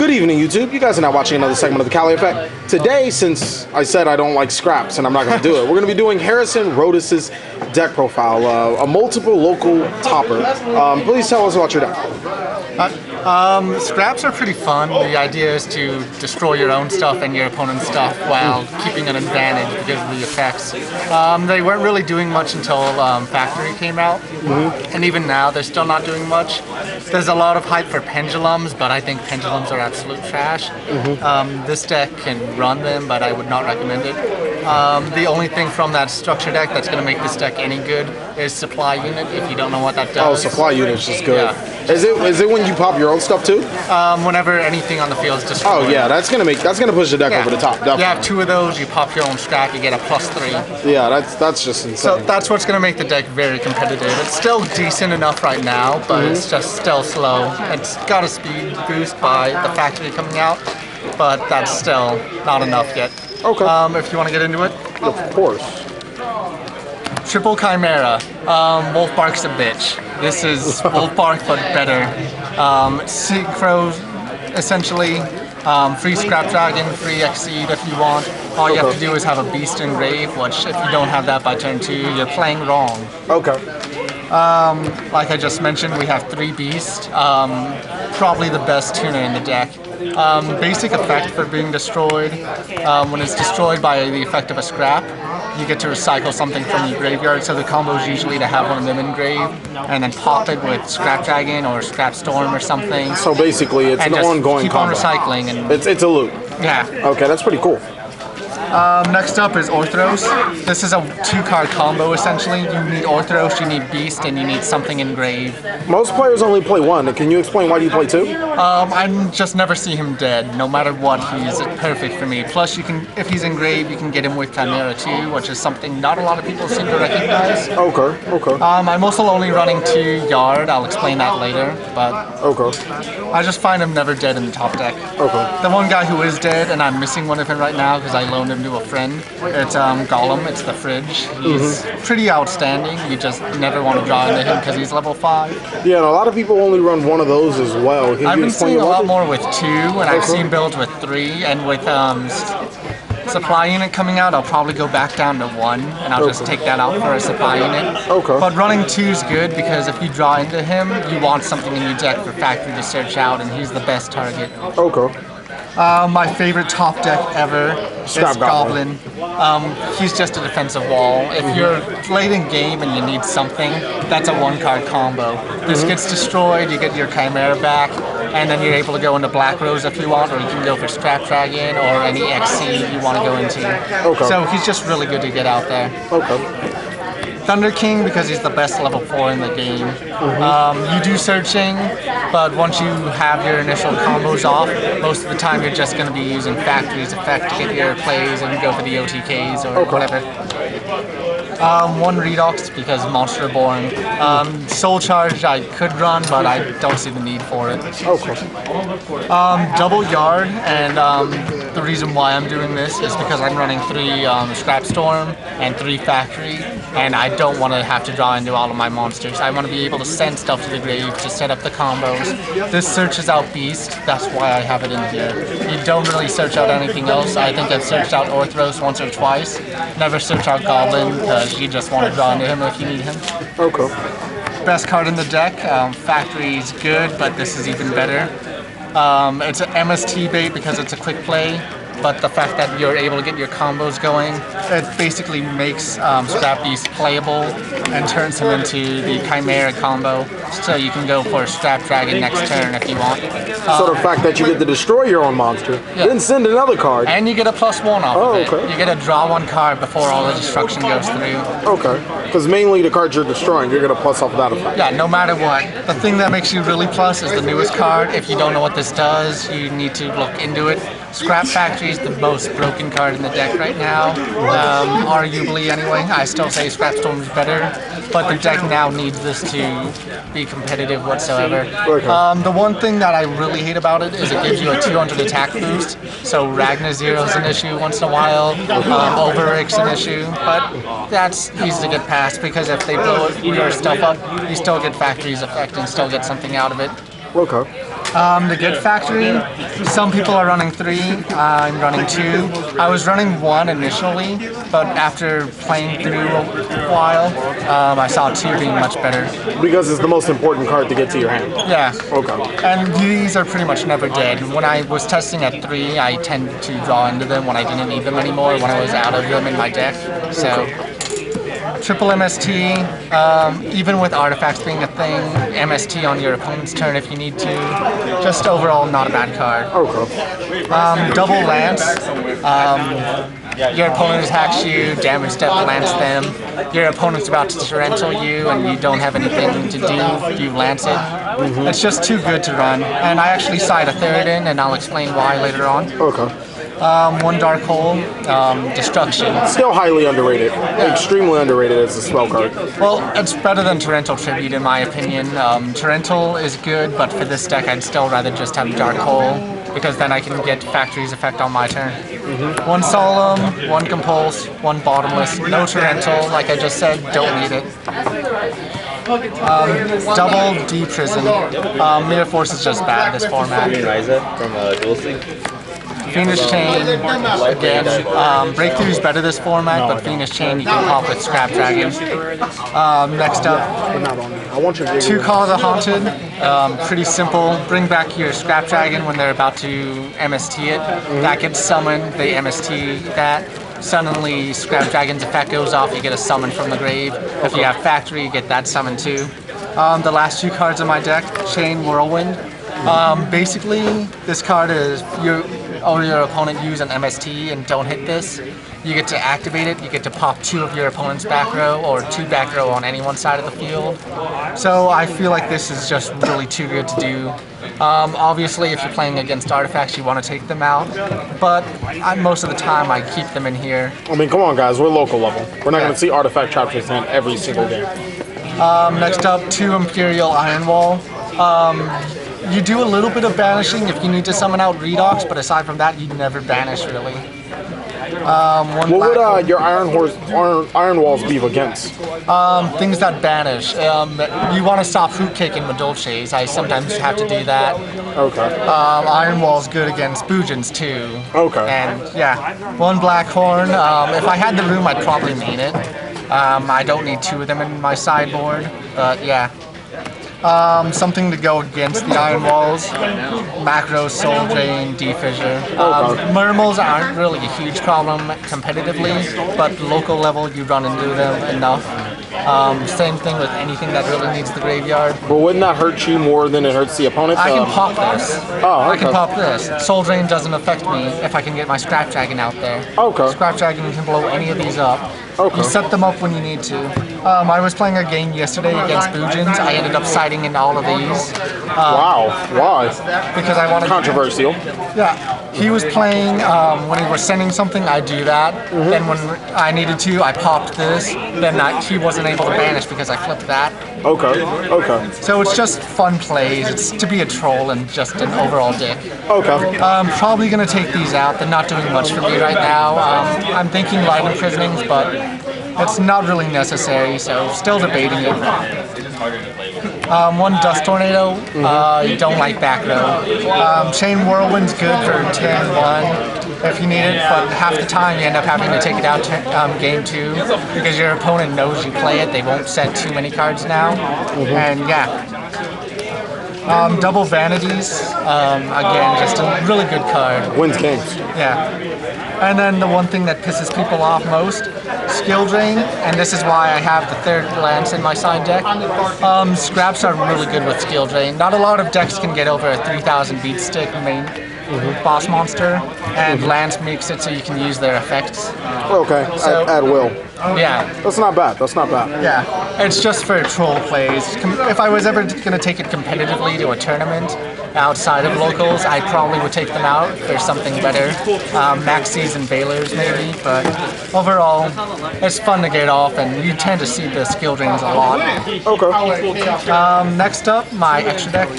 Good evening, YouTube. You guys are now watching another segment of the TheCaliEffect. Today, since I said I don't like scraps and I'm not going to do it, we're going to be doing Harrison Rhodis' deck profile, a multiple local topper. Please tell us about your deck. Scraps are pretty fun. The idea is to destroy your own stuff and your opponent's stuff while keeping an advantage because of the effects. They weren't really doing much until Factory came out, and even now they're still not doing much. There's a lot of hype for pendulums, but I think pendulums are absolute trash. This deck can run them, but I would not recommend it. The only thing from that structure deck that's going to make this deck any good is Supply Unit, if you don't know what that does. Oh, Supply Unit is just good. Yeah. Is it when you pop your own stuff too? Whenever anything on the field is destroyed. Oh yeah, that's gonna push the deck over the top. Definitely. You have two of those, you pop your own scrap, you get a +3. Yeah, that's just insane. So that's what's gonna make the deck very competitive. It's still decent enough right now, but it's just still slow. It's got a speed boost by the Factory coming out, but that's still not enough yet. Okay. If you want to get into it. Of course. Triple Chimera. Wolf Bark's a bitch. This is Wolf Bark, but better. Synchro, essentially. Free Scrap Dragon, free Exceed if you want. All you have to do is have a Beast Engrave, which if you don't have that by turn 2, you're playing wrong. Okay. Like I just mentioned, we have 3 Beasts. Probably the best tuner in the deck. Basic effect for being destroyed. When it's destroyed by the effect of a scrap, you get to recycle something from your graveyard, so the combo is usually to have one of them engraved and then pop it with Scrap Dragon or Scrap Storm or something. So basically it's an ongoing keep combo. On recycling. And it's a loop. Yeah. Okay, that's pretty cool. Next up is Orthros. This is a 2-card combo essentially. You need Orthros, you need Beast, and you need something engraved. Most players only play 1. Can you explain why do you play 2? I just never see him dead. No matter what, he's perfect for me. Plus, you can, if he's engraved, you can get him with Chimera too, which is something not a lot of people seem to recognize. Okay. I'm also only running 2 Yard. I'll explain that later. But I just find him never dead in the top deck. Okay. The one guy who is dead, and I'm missing one of him right now because I loaned him to a friend. It's Gollum. It's the Fridge. He's pretty outstanding. You just never want to draw into him because he's level 5. Yeah, and a lot of people only run 1 of those as well. I've been seeing a lot more with 2, and I've seen builds with 3, and with Supply Unit coming out, I'll probably go back down to 1, and I'll just take that out for a Supply Unit. Okay. But running 2 is good because if you draw into him, you want something in your deck for Factory to search out, and he's the best target. Okay. My favorite top deck ever is Goblin. He's just a defensive wall. If you're late in game and you need something, that's a 1-card combo. This gets destroyed, you get your Chimera back, and then you're able to go into Black Rose if you want, or you can go for Scrap Dragon or any XC you want to go into. Okay. So he's just really good to get out there. Okay. Thunder King because he's the best level 4 in the game. You do searching, but once you have your initial combos off, most of the time you're just going to be using Factory's effect to get your plays and go for the OTKs or whatever. 1 Redox because Monster Born. Soul Charge I could run, but I don't see the need for it. Okay. Double Yard, and the reason why I'm doing this is because I'm running 3 Scrap Storm and 3 Factory, and I don't want to have to draw into all of my monsters. I want to be able to send stuff to the grave to set up the combos. This searches out Beast, that's why I have it in here. You don't really search out anything else. I think I've searched out Orthros once or twice. Never search out Goblin because you just want to draw into him if you need him. Okay. Best card in the deck. Factory's good, but this is even better. It's an MST bait because it's a quick play, but the fact that you're able to get your combos going, it basically makes Scrap Beast playable and turns him into the Chimera combo, so you can go for Scrap Dragon next turn if you want. So the fact that you get to destroy your own monster, then send another card. And you get a +1 off of it. Okay. You get to draw 1 card before all the destruction goes through. Okay. Because mainly the cards you're destroying, you're going to plus off that effect. Yeah, no matter what. The thing that makes you really plus is the newest card. If you don't know what this does, you need to look into it. Scrap Factory is the most broken card in the deck right now, arguably anyway. I still say Scrap Storm is better, but the deck now needs this to be competitive whatsoever. The one thing that I really hate about it is it gives you a 200 attack boost, so Ragnar Zero is an issue once in a while, Overrick's an issue, but that's easy to get past because if they blow your stuff up, you still get Factory's effect and still get something out of it. Okay. The Get Factory, some people are running 3, I'm running 2. I was running 1 initially, but after playing through a while, I saw 2 being much better. Because it's the most important card to get to your hand. Yeah. Okay. And these are pretty much never dead. When I was testing at 3, I tend to draw into them when I didn't need them anymore, when I was out of them in my deck. So, triple MST, even with artifacts being a thing, MST on your opponent's turn if you need to. Just overall not a bad card. Okay. Double Lance. Your opponent attacks you, damage step lance them. Your opponent's about to torrential you and you don't have anything to do, you lance it. It's just too good to run. And I actually side a 3rd in and I'll explain why later on. Okay. 1 Dark Hole, Destruction. Still highly underrated. Extremely underrated as a spell card. Well, it's better than Torrential Tribute in my opinion. Torrential is good, but for this deck I'd still rather just have Dark Hole, because then I can get Factory's effect on my turn. 1 Solemn, 1 Compulse, 1 Bottomless, no Torrential, like I just said, don't need it. Double D-Prison. Mirror Force is just bad this format. From Dueling. Fiendish Chain, again, Breakthrough is better this format, but Fiendish Chain you can pop with Scrap Dragon. Next up, 2 Call of the Haunted, pretty simple. Bring back your Scrap Dragon when they're about to MST it. That gets summoned, they MST that. Suddenly Scrap Dragon's effect goes off, you get a summon from the grave. If you have Factory, you get that summon too. The last 2 cards in my deck, Chain Whirlwind. Basically, this card is your opponent use an MST and don't hit this. You get to activate it, you get to pop 2 of your opponent's back row or 2 back row on any one side of the field. So I feel like this is just really too good to do. Obviously, if you're playing against artifacts, you want to take them out, but most of the time I keep them in here. I mean, come on guys, we're local level. We're not going to see artifact chapters in every single game. Next up, 2 Imperial Iron Wall. You do a little bit of banishing if you need to summon out Redox, but aside from that, you never banish really. What would your iron walls be against? Things that banish. You want to stop Fruitcake and Madolches. I sometimes have to do that. Okay. Iron Wall's good against Boojins too. Okay. And yeah, 1 Blackhorn. If I had the room, I'd probably main it. I don't need 2 of them in my sideboard, but yeah. Something to go against the Iron Walls, Macro, Soul Drain, D-Fissure. Murmels aren't really a huge problem competitively, but local level you run into them enough. Same thing with anything that really needs the graveyard. But wouldn't that hurt you more than it hurts the opponent? I can pop this. Oh, okay. I can pop this. Soul Drain doesn't affect me if I can get my Scrap Dragon out there. Okay. Scrap Dragon can blow any of these up. Okay. You set them up when you need to. I was playing a game yesterday against Boojins. I ended up siding in all of these. Wow. Why? Because I wanted Controversial. Yeah. He was playing, when he was sending something, I do that. Then when I needed to, I popped this. Then he wasn't able to banish because I flipped that. Okay. Okay. So it's just fun plays. It's to be a troll and just an overall dick. Okay. Probably going to take these out. They're not doing much for me right now. I'm thinking light imprisonings, but it's not really necessary, so still debating it. 1 Dust Tornado, you don't like back row. Chain Whirlwind's good for 10-1 if you need it, but half the time you end up having to take it out game 2 because your opponent knows you play it. They won't set too many cards now, and yeah. Double Vanities, again, just a really good card. Wins games. Yeah. And then the one thing that pisses people off most, Skill Drain, and this is why I have the 3rd Lance in my side deck. Scraps are really good with Skill Drain. Not a lot of decks can get over a 3,000 beat stick main boss monster, and Lance makes it so you can use their effects. Okay, So- at will. Yeah. That's not bad. That's not bad. Yeah, it's just for troll plays. If I was ever going to take it competitively to a tournament outside of locals, I probably would take them out. There's something better. Maxis and Baylors maybe, but overall, it's fun to get off, and you tend to see the skill drains a lot. Okay. Next up, my extra deck.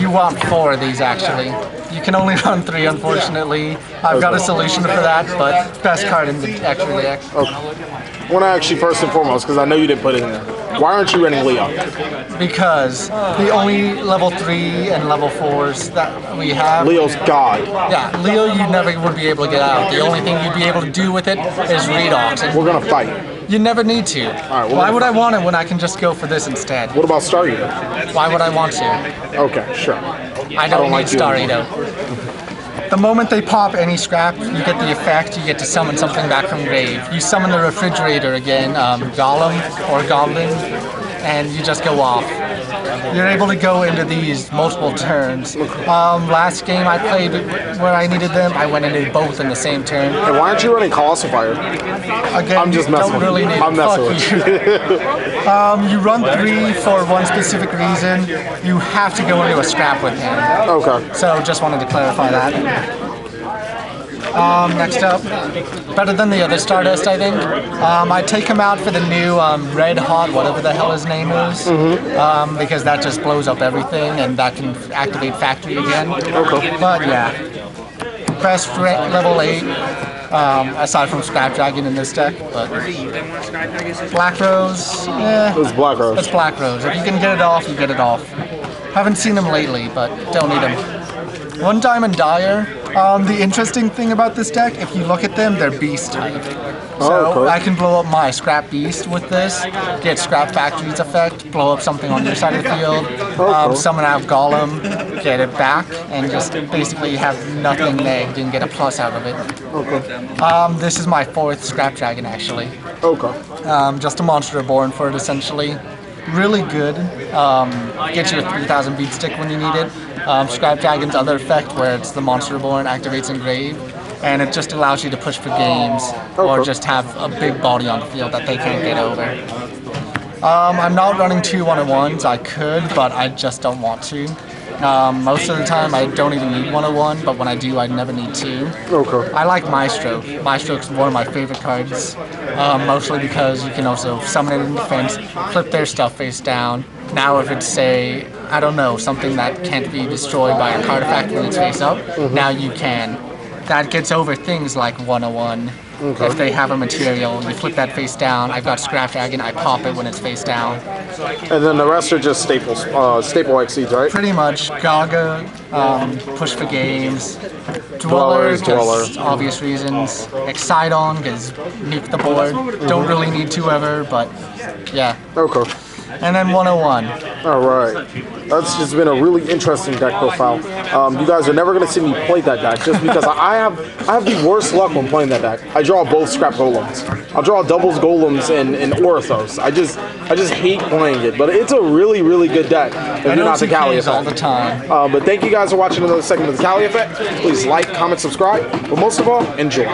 You want 4 of these actually. You can only run 3, unfortunately. I've got a solution for that, but best card in the extra deck. Okay. I want to ask you first and foremost, because I know you didn't put it in there. Why aren't you running Leo? Because the only level 3 and level 4s that we have... Leo's God. Yeah, Leo you never would be able to get out. The only thing you'd be able to do with it is Rhodis. And We're gonna fight. you never need to. right, Why would I want it when I can just go for this instead? What about Star Eater? Why would I want to? Okay, sure. I don't like need you Star anymore. Eater. The moment they pop any scrap, you get the effect, you get to summon something back from grave. You summon the refrigerator again, Golem or Goblin, and you just go off. You're able to go into these multiple turns. Last game I played where I needed them, I went into both in the same turn. And why aren't you running Colossal Fire? Again, I'm just you messing don't with really you. need I'm messing fuck with you. You run 3 for one specific reason. You have to go into a scrap with him. Okay. So just wanted to clarify that. Next up, better than the other Stardust, I think. I take him out for the new Red Hot, whatever the hell his name is, because that just blows up everything and that can activate Factory again. Okay. But yeah, best level 8, aside from Scrap Dragon in this deck. But Black Rose, It's Black Rose. it's Black Rose. If you can get it off, you get it off. Haven't seen him lately, but don't need him. One Diamond Dyer. The interesting thing about this deck, if you look at them, they're beast type. So cool. I can blow up my Scrap Beast with this, get Scrap Factory's effect, blow up something on your side of the field, cool. summon out Golem, get it back, and just basically have nothing negged and get a plus out of it. Okay. This is my 4th Scrap Dragon actually. Okay. Just a monster born for it essentially. Really good. Gets you a 3000 beat stick when you need it. Scrap Dragon's other effect, where it's the monster born, activates Engrave, and it just allows you to push for games or just have a big body on the field that they can't get over. I'm not running 2 101s. I could, but I just don't want to. Most of the time, I don't even need 101, but when I do, I never need 2. Okay. I like Maestro. Maestro's one of my favorite cards, mostly because you can also summon it in defense, flip their stuff face down. Now if it's, say, I don't know, something that can't be destroyed by a card effect when it's face up, now you can. That gets over things like 101. Okay. If they have a material, you flip that face down. I've got Scrap Dragon, I pop it when it's face down. And then the rest are just staples, staple exceeds, right? Pretty much. Gaga, push for games. Dweller, because obvious reasons. Excidon, because nuke the board. Don't really need to ever, but yeah. Okay. And then 101. All right. That's just been a really interesting deck profile. You guys are never going to see me play that deck just because I have the worst luck when playing that deck. I draw both Scrap Golems. I'll draw doubles Golems and Orthos. I just hate playing it, but it's a really, really good deck if you're not the Cali Effect. all the time. But thank you guys for watching another segment of the Cali Effect. Please like, comment, subscribe, but most of all, enjoy.